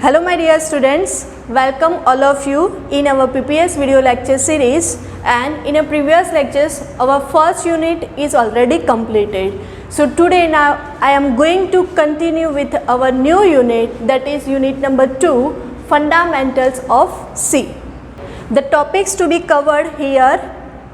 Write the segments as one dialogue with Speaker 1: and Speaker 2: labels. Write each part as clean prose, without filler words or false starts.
Speaker 1: Hello my dear students, welcome all of you in our PPS video lecture series, and in a previous lectures our first unit is already completed. So today now I am going to continue with our new unit, that is unit number 2, Fundamentals of C. The topics to be covered here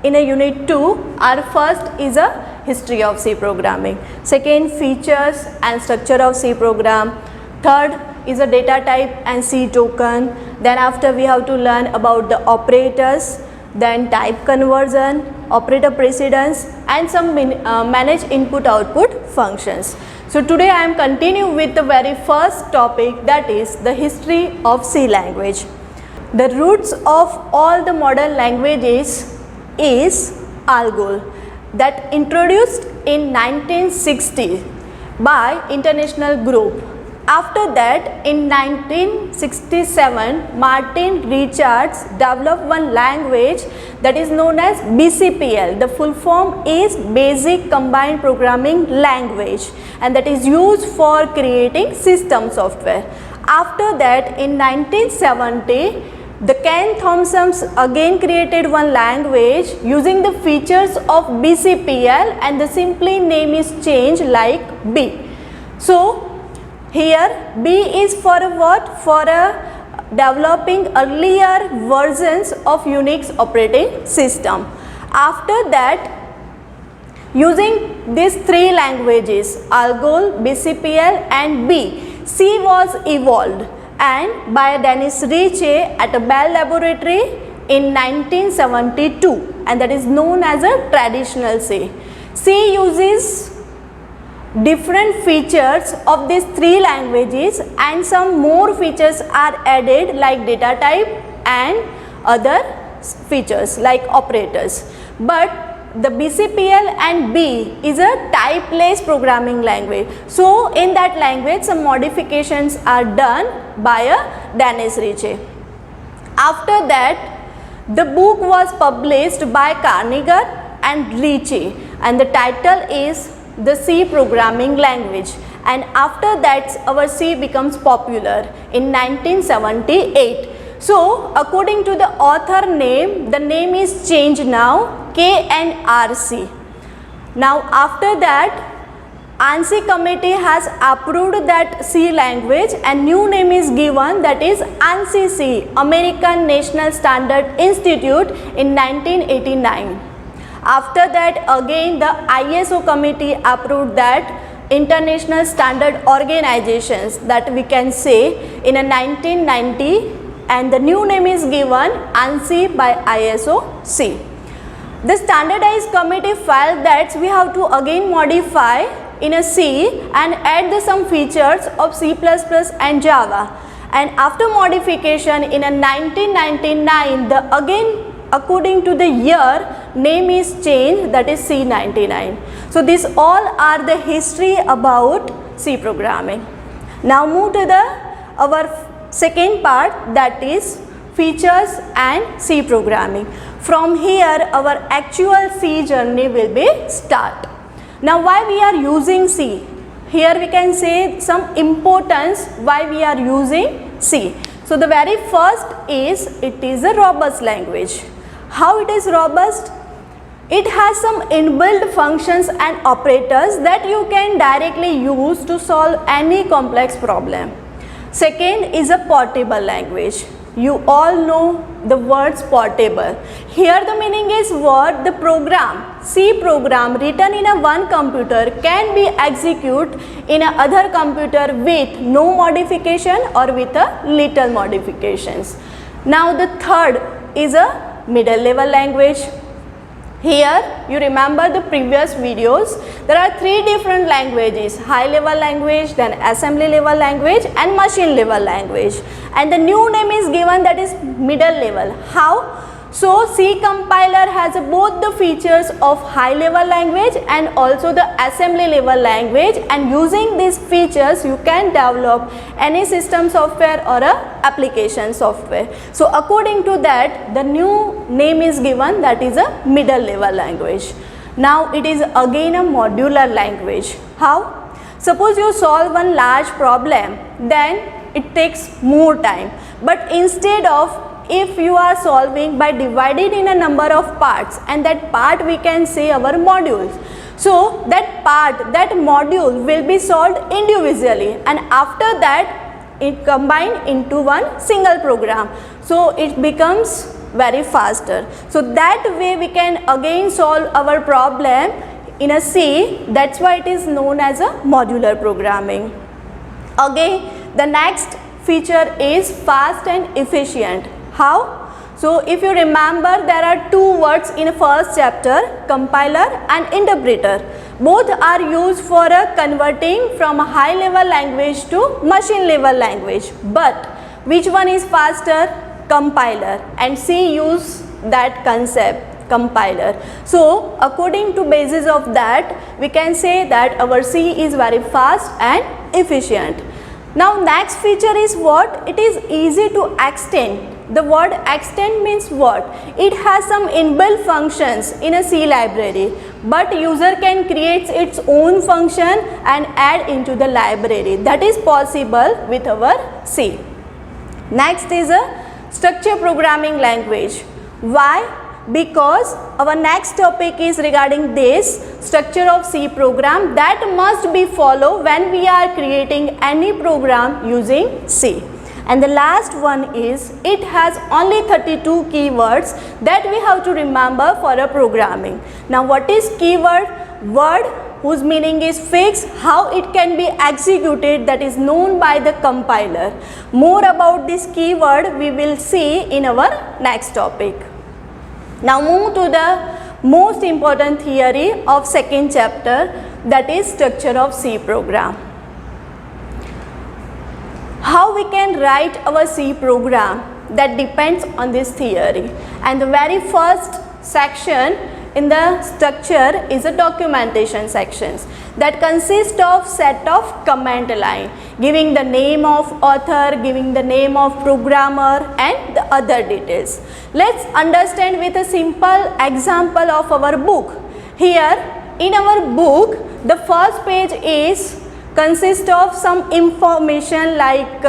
Speaker 1: in a unit 2 are: first is a history of C programming, second features and structure of C program, third is a data type and C token, then after we have to learn about the operators, then type conversion, operator precedence, and some manage input output functions. So today I am continuing with the very first topic, that is the history of C language. The roots of all the modern languages is ALGOL, that introduced in 1960 by international group. After that, in 1967, Martin Richards developed one language that is known as BCPL. The full form is Basic Combined Programming Language, and that is used for creating system software. After that, in 1970, the Ken Thompson again created one language using the features of BCPL, and the simply name is changed like B. So here B is for a what? For a developing earlier versions of Unix operating system. After that, using these three languages, ALGOL, BCPL and B, C was evolved and by Dennis Ritchie at a Bell Laboratory in 1972, and that is known as a traditional C. C uses different features of these three languages, and some more features are added like data type and other features like operators. But the BCPL and B is a typeless programming language. So in that language some modifications are done by a Dennis Ritchie. After that, the book was published by Carnegie and Ritchie, and the title is The C Programming Language, and after that our C becomes popular in 1978. So according to the author name, the name is changed now, KNRC. Now after that, ANSI committee has approved that C language and new name is given, that is ANSI C, American National Standard Institute, in 1989. After that, again the ISO committee approved that International Standard Organizations, that we can say, in a 1990, and the new name is given ANSI by ISO C. The standardized committee felt that we have to again modify in a C and add some features of C++ and Java, and after modification in a 1999, the again according to the year name is changed, that is C99. So these all are the history about C programming. Now move to our second part, that is features and C programming. From here our actual C journey will be start. Now why we are using C? Here we can say some importance why we are using C. So the very first is it is a robust language. How it is robust? It has some inbuilt functions and operators that you can directly use to solve any complex problem. Second is a portable language. You all know the words portable. Here the meaning is what? The program, C program written in a one computer can be executed in a other computer with no modification or with a little modifications. Now the third is a middle level language. Here you remember the previous videos, there are three different languages: high level language, then assembly level language and machine level language, and the new name is given, that is middle level. How? So C compiler has both the features of high level language and also the assembly level language, and using these features you can develop any system software or a application software. So according to that the new name is given, that is a middle level language. Now it is again a modular language. How? Suppose you solve one large problem, then it takes more time. But instead of, if you are solving by dividing in a number of parts, and that part we can say our modules. So that part, that module will be solved individually, and after that it combined into one single program. So it becomes very faster. So that way we can again solve our problem in a C. That's why it is known as a modular programming. Again, the next feature is fast and efficient. How? So if you remember, there are two words in first chapter, compiler and interpreter. Both are used for converting from a high level language to machine level language. But which one is faster? Compiler. And C use that concept, compiler. So according to basis of that, we can say that our C is very fast and efficient. Now next feature is what? It is easy to extend. The word extend means what? It has some inbuilt functions in a C library, but user can create its own function and add into the library. That is possible with our C. Next is a structure programming language. Why? Because our next topic is regarding this structure of C program that must be followed when we are creating any program using C. And the last one is, it has only 32 keywords that we have to remember for a programming. Now what is keyword? Word whose meaning is fixed, how it can be executed, that is known by the compiler. More about this keyword we will see in our next topic. Now move to the most important theory of second chapter, that is structure of C program. How we can write our C program, that depends on this theory. And the very first section in the structure is a documentation sections that consist of set of command line, giving the name of author, giving the name of programmer and the other details. Let's understand with a simple example of our book. Here in our book, the first page is consist of some information like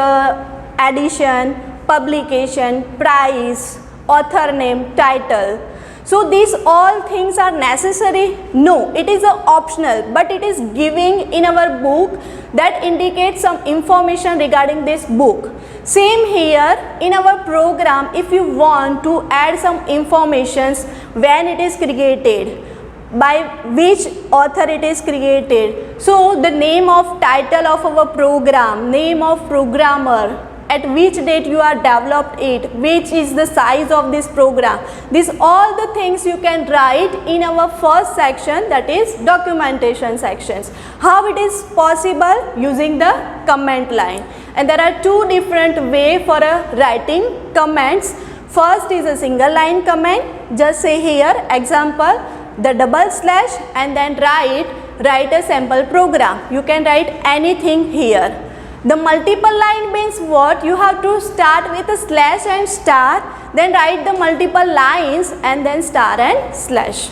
Speaker 1: edition, publication, price, author name, title. So these all things are necessary? No, it is optional, but it is giving in our book that indicates some information regarding this book. Same here in our program, if you want to add some informations when it is created, by which author it is created. So the name of title of our program, name of programmer, at which date you are developed it, which is the size of this program. These all the things you can write in our first section, that is documentation sections. How it is possible? Using the comment line. And there are two different ways for writing comments. First is a single line comment. Just say here example, the double slash, and then write a sample program. You can write anything here. The multiple line means what? You have to start with a slash and star, then write the multiple lines and then star and slash.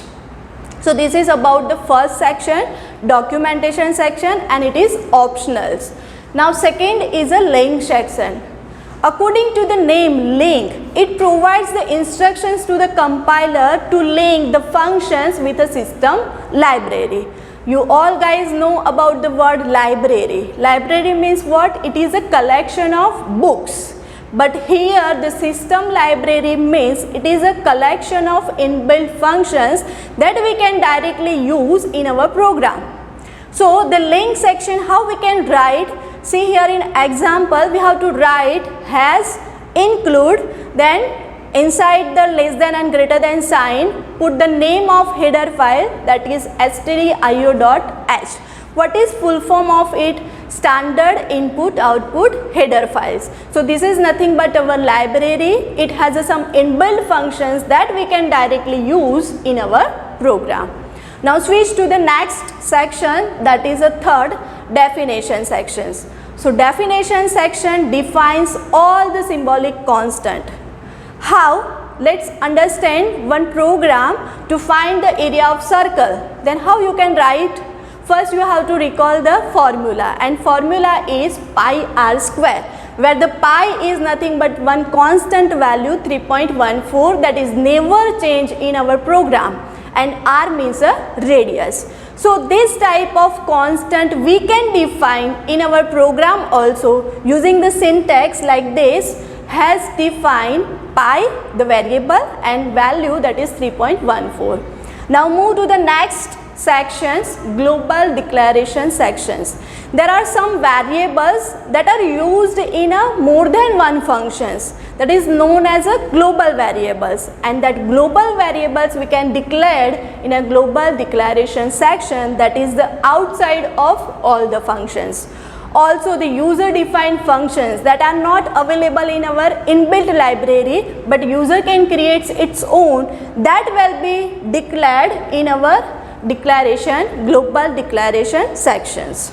Speaker 1: So this is about the first section, documentation section, and it is optionals. Now second is a link section. According to the name link, it provides the instructions to the compiler to link the functions with a system library. You all guys know about the word library. Library means what? It is a collection of books. But here the system library means it is a collection of inbuilt functions that we can directly use in our program. So the link section, how we can write? See here in example, we have to write has include, then inside the less than and greater than sign, put the name of header file, that is stdio.h. What is full form of it? Standard input output header files. So this is nothing but our library. It has some inbuilt functions that we can directly use in our program. Now switch to the next section, that is a third, definition sections. So definition section defines all the symbolic constant. How? Let's understand one program to find the area of circle. Then how you can write? First you have to recall the formula, and formula is pi r square, where the pi is nothing but one constant value 3.14 that is never changed in our program, and r means a radius. So this type of constant we can define in our program also using the syntax like this, has defined pi the variable and value that is 3.14. Now move to the next sections, global declaration sections. There are some variables that are used in a more than one functions, that is known as a global variables, and that global variables we can declare in a global declaration section, that is the outside of all the functions. Also the user defined functions that are not available in our inbuilt library but user can create its own, that will be declared in our declaration, global declaration sections.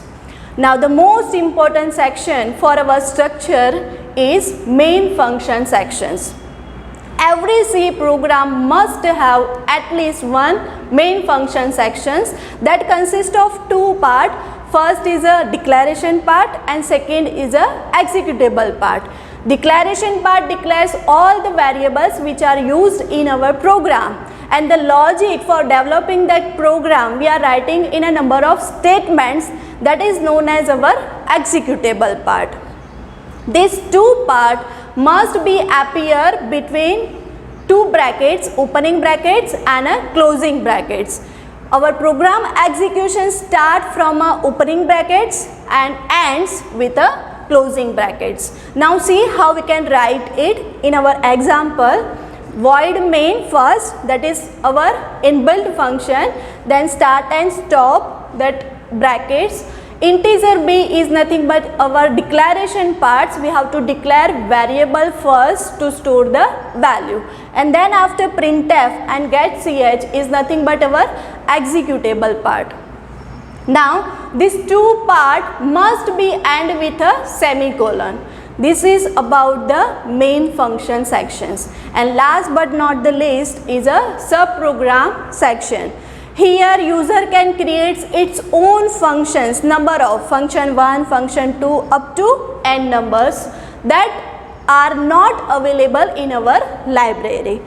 Speaker 1: Now the most important section for our structure is main function sections. Every C program must have at least one main function sections that consist of two parts. First is a declaration part and second is a executable part. Declaration part declares all the variables which are used in our program, and the logic for developing that program we are writing in a number of statements, that is known as our executable part. These two parts must be appear between two brackets, opening brackets and a closing brackets. Our program execution start from a opening brackets and ends with a closing brackets. Now see how we can write it in our example. Void main first, that is our inbuilt function, then start and stop, that brackets. Integer b is nothing but our declaration parts. We have to declare variable first to store the value, and then after printf and get ch is nothing but our executable part. Now these two parts must be end with a semicolon. This is about the main function sections, and last but not the least is a subprogram section. Here user can create its own functions, number of function 1, function 2 up to n numbers that are not available in our library.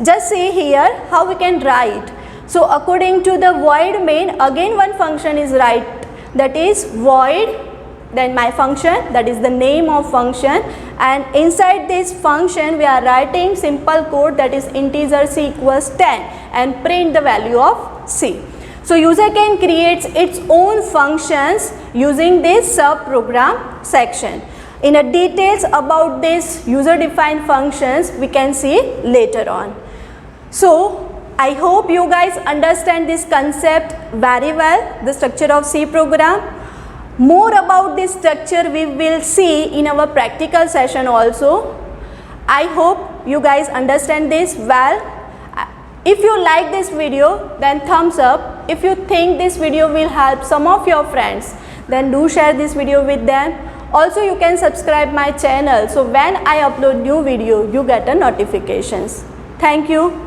Speaker 1: Just see here how we can write. So according to the void main, again one function is write, that is void, then my function, that is the name of function, and inside this function we are writing simple code, that is integer c equals 10 and print the value of c. So user can create its own functions using this subprogram section. In a details about this user defined functions we can see later on. So I hope you guys understand this concept very well, the structure of C program. More about this structure we will see in our practical session also. I hope you guys understand this well. If you like this video, then thumbs up. If you think this video will help some of your friends, then do share this video with them. Also you can subscribe my channel, so when I upload new video you get a notifications. Thank you.